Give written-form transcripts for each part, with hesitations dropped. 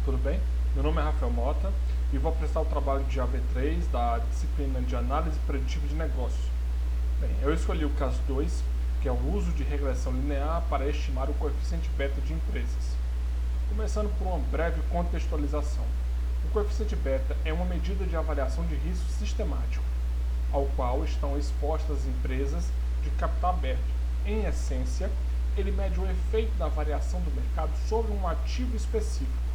Tudo bem? Meu nome é Rafael Mota e vou apresentar o trabalho de AV3 da disciplina de Análise Preditiva de Negócios. Bem, eu escolhi o caso 2, que é o uso de regressão linear para estimar o coeficiente beta de empresas. Começando por uma breve contextualização. O coeficiente beta é uma medida de avaliação de risco sistemático, ao qual estão expostas empresas de capital aberto. Em essência, ele mede o efeito da variação do mercado sobre um ativo específico.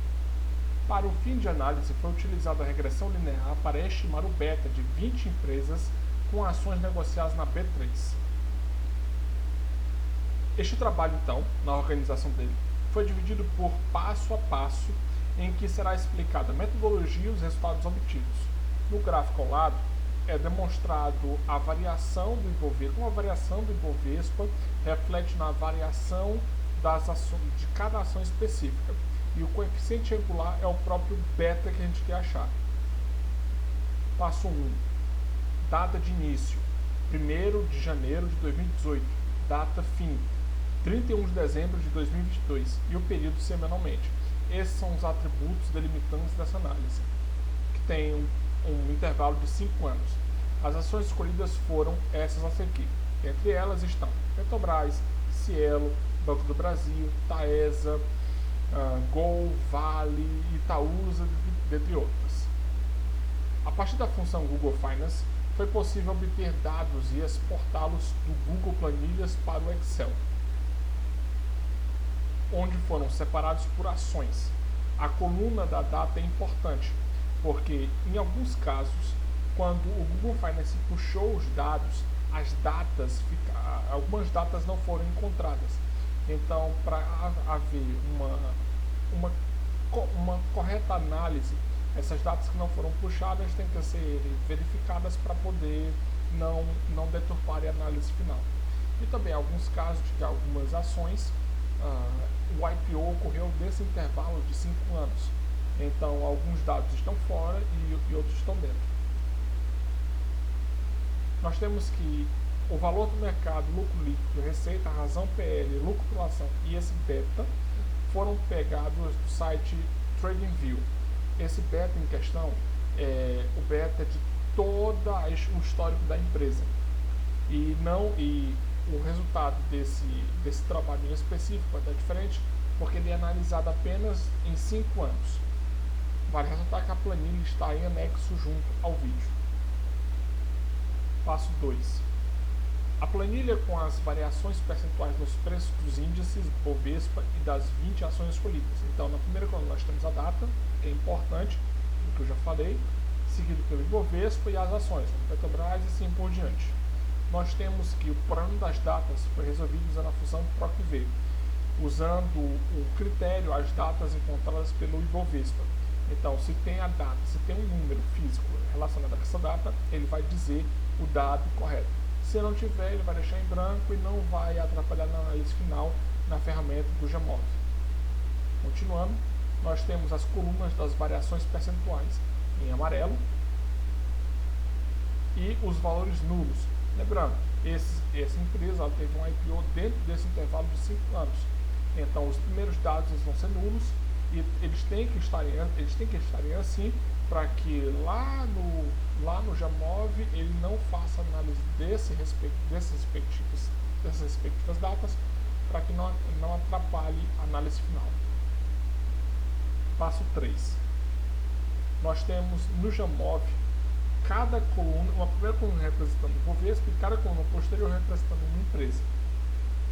Para o fim de análise, foi utilizada a regressão linear para estimar o beta de 20 empresas com ações negociadas na B3. Este trabalho, então, na organização dele, foi dividido por passo a passo, em que será explicada a metodologia e os resultados obtidos. No gráfico ao lado, é demonstrado a variação do Ibovespa, como a variação do Ibovespa reflete na variação das ações, de cada ação específica. E o coeficiente angular é o próprio beta que a gente quer achar. Passo 1. Data de início, 1º de janeiro de 2018. Data fim, 31 de dezembro de 2022. E o período semanalmente. Esses são os atributos delimitantes dessa análise, que tem um intervalo de 5 anos. As ações escolhidas foram essas a seguir. Entre elas estão Petrobras, Cielo, Banco do Brasil, Taesa, Gol, Vale, Itaúsa, dentre outras. A partir da função Google Finance, foi possível obter dados e exportá-los do Google Planilhas para o Excel, onde foram separados por ações. A coluna da data é importante, porque em alguns casos, quando o Google Finance puxou os dados, algumas datas não foram encontradas. Então, para haver uma correta análise, essas datas que não foram puxadas têm que ser verificadas para poder não deturparem a análise final. E também alguns casos de que algumas ações, o IPO ocorreu nesse intervalo de 5 anos. Então, alguns dados estão fora e outros estão dentro. Nós temos que o valor do mercado, lucro líquido, receita, razão PL, lucro por ação e esse beta foram pegados do site TradingView. Esse beta em questão é o beta de todo o histórico da empresa. E o resultado desse trabalho em específico vai estar diferente, porque ele é analisado apenas em 5 anos. Vale ressaltar que a planilha está em anexo junto ao vídeo. Passo 2. A planilha com as variações percentuais nos preços dos índices Bovespa e das 20 ações escolhidas. Então, na primeira coluna nós temos a data, que é importante, o que eu já falei, seguido pelo Ibovespa e as ações, como Petrobras e assim por diante. Nós temos que o plano das datas foi resolvido usando a função PROC-V, usando o critério as datas encontradas pelo Ibovespa. Então, se tem a data, se tem um número físico relacionado a essa data, ele vai dizer o dado correto. Se não tiver, ele vai deixar em branco e não vai atrapalhar na análise final na ferramenta do Jamov. Continuando, nós temos as colunas das variações percentuais em amarelo e os valores nulos. Lembrando, essa empresa ela teve um IPO dentro desse intervalo de 5 anos. Então, os primeiros dados eles vão ser nulos e eles têm que estarem assim para que lá no Jamov ele não faça análise dessas respectivas datas, para que não atrapalhe a análise final. Passo 3. Nós temos no Jamov cada coluna, uma primeira coluna representando o Bovespa e cada coluna posterior representando uma empresa,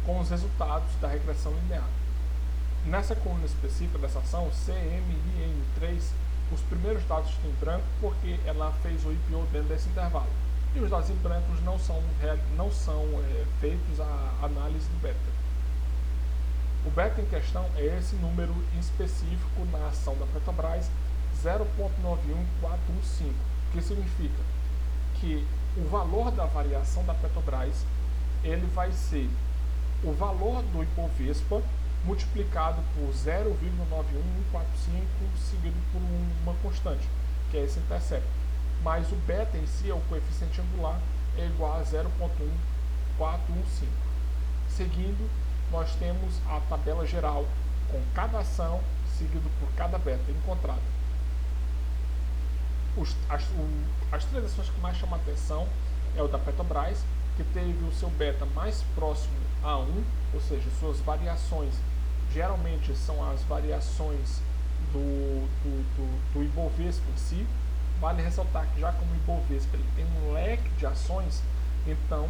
com os resultados da regressão linear. Nessa coluna específica dessa ação, CMIN3, os primeiros dados estão em branco porque ela fez o IPO dentro desse intervalo. E os dados em brancos não são feitos a análise do beta. O beta em questão é esse número em específico na ação da Petrobras, 0,91415, que significa que o valor da variação da Petrobras ele vai ser o valor do Ibovespa multiplicado por 0,91145 seguido por uma constante, que é esse intercepto. Mas o beta em si, o coeficiente angular, é igual a 0,1415. Seguindo, nós temos a tabela geral com cada ação, seguido por cada beta encontrado. As três ações que mais chamam a atenção é o da Petrobras, que teve o seu beta mais próximo a 1, ou seja, suas variações geralmente são as variações do Ibovespa em si. Vale ressaltar que já como o Ibovespa ele tem um leque de ações, então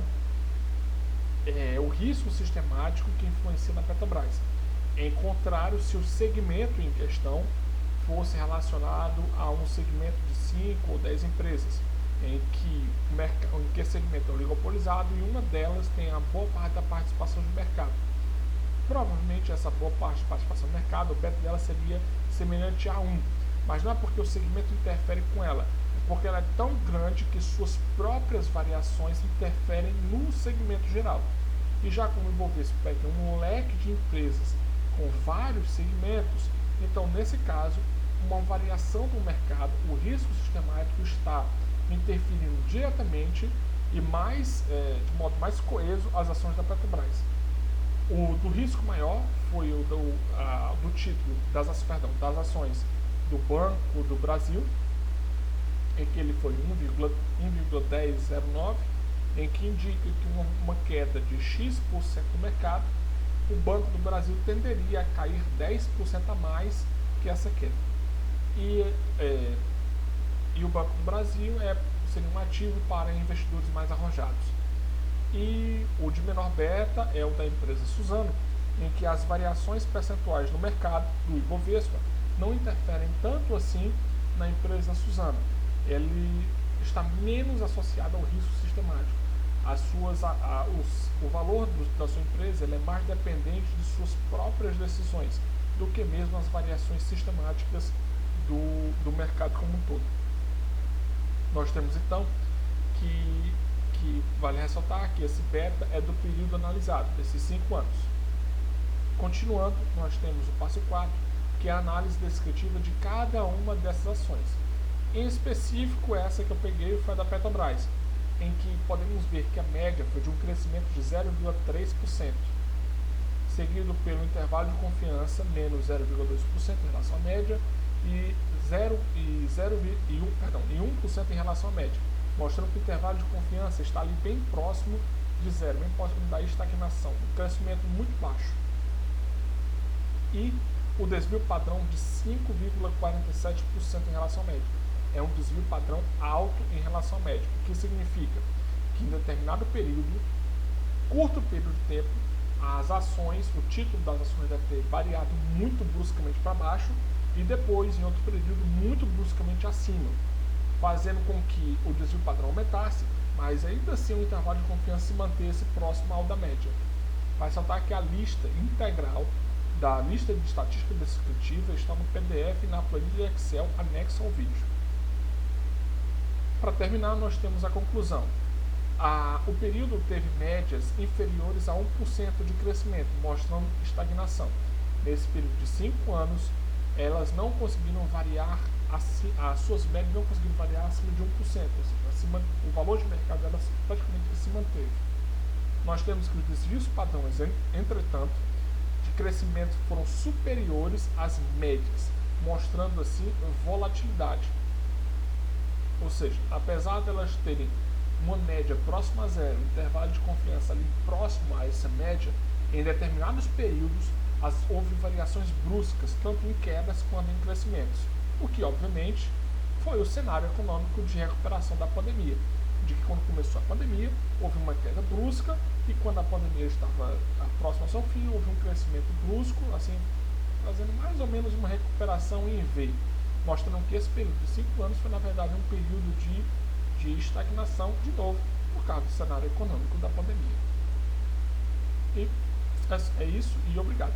é o risco sistemático que influencia na Petrobras. Em contrário, se o segmento em questão fosse relacionado a um segmento de 5 ou 10 empresas, em que esse segmento é oligopolizado e uma delas tem a boa parte da participação de mercado. Provavelmente essa boa parte de participação no mercado, o beta dela seria semelhante a 1, mas não é porque o segmento interfere com ela, é porque ela é tão grande que suas próprias variações interferem no segmento geral. E já como o Ibovespa pega um leque de empresas com vários segmentos, então nesse caso, uma variação do mercado, o risco sistemático está interferindo diretamente e de modo mais coeso as ações da Petrobras. O do risco maior foi o do título das ações do Banco do Brasil, em que ele foi 1,1009, em que indica que uma queda de X% do mercado, o Banco do Brasil tenderia a cair 10% a mais que essa queda. E o Banco do Brasil seria um ativo para investidores mais arrojados. E o de menor beta é o da empresa Suzano, em que as variações percentuais no mercado do Ibovespa não interferem tanto assim na empresa Suzano. Ele está menos associado ao risco sistemático. O valor da sua empresa ele é mais dependente de suas próprias decisões do que mesmo as variações sistemáticas do mercado como um todo. Nós temos então que vale ressaltar que esse beta é do período analisado, desses 5 anos. Continuando, nós temos o passo 4, que é a análise descritiva de cada uma dessas ações. Em específico, essa que eu peguei foi a da Petrobras, em que podemos ver que a média foi de um crescimento de 0,3%, seguido pelo intervalo de confiança, menos 0,2% em relação à média, e 1% em relação à média, mostrando que o intervalo de confiança está ali bem próximo de zero, bem próximo da estagnação, um crescimento muito baixo. E o desvio padrão de 5,47% em relação à média. É um desvio padrão alto em relação à média, o que significa que em determinado período, curto período de tempo, as ações, o título das ações deve ter variado muito bruscamente para baixo e depois, em outro período, muito bruscamente acima, fazendo com que o desvio padrão aumentasse, mas ainda assim o intervalo de confiança se mantesse próximo ao da média. Vai saltar que a lista integral da lista de estatística descritiva está no PDF na planilha Excel anexa ao vídeo. Para terminar, nós temos a conclusão. O período teve médias inferiores a 1% de crescimento, mostrando estagnação. Nesse período de 5 anos, elas não conseguiram variar, as suas médias não conseguiram variar acima de 1%, ou seja, o valor de mercado delas praticamente se manteve. Nós temos que os desvios padrões, entretanto, de crescimento foram superiores às médias, mostrando assim volatilidade. Ou seja, apesar de elas terem uma média próxima a zero, intervalo de confiança ali próximo a essa média, em determinados períodos houve variações bruscas, tanto em quedas quanto em crescimentos, o que obviamente foi o cenário econômico de recuperação da pandemia, de que quando começou a pandemia houve uma queda brusca e quando a pandemia estava próxima ao seu fim houve um crescimento brusco, assim fazendo mais ou menos uma recuperação em V, mostrando que esse período de 5 anos foi na verdade um período de estagnação de novo por causa do cenário econômico da pandemia. E é isso e obrigado.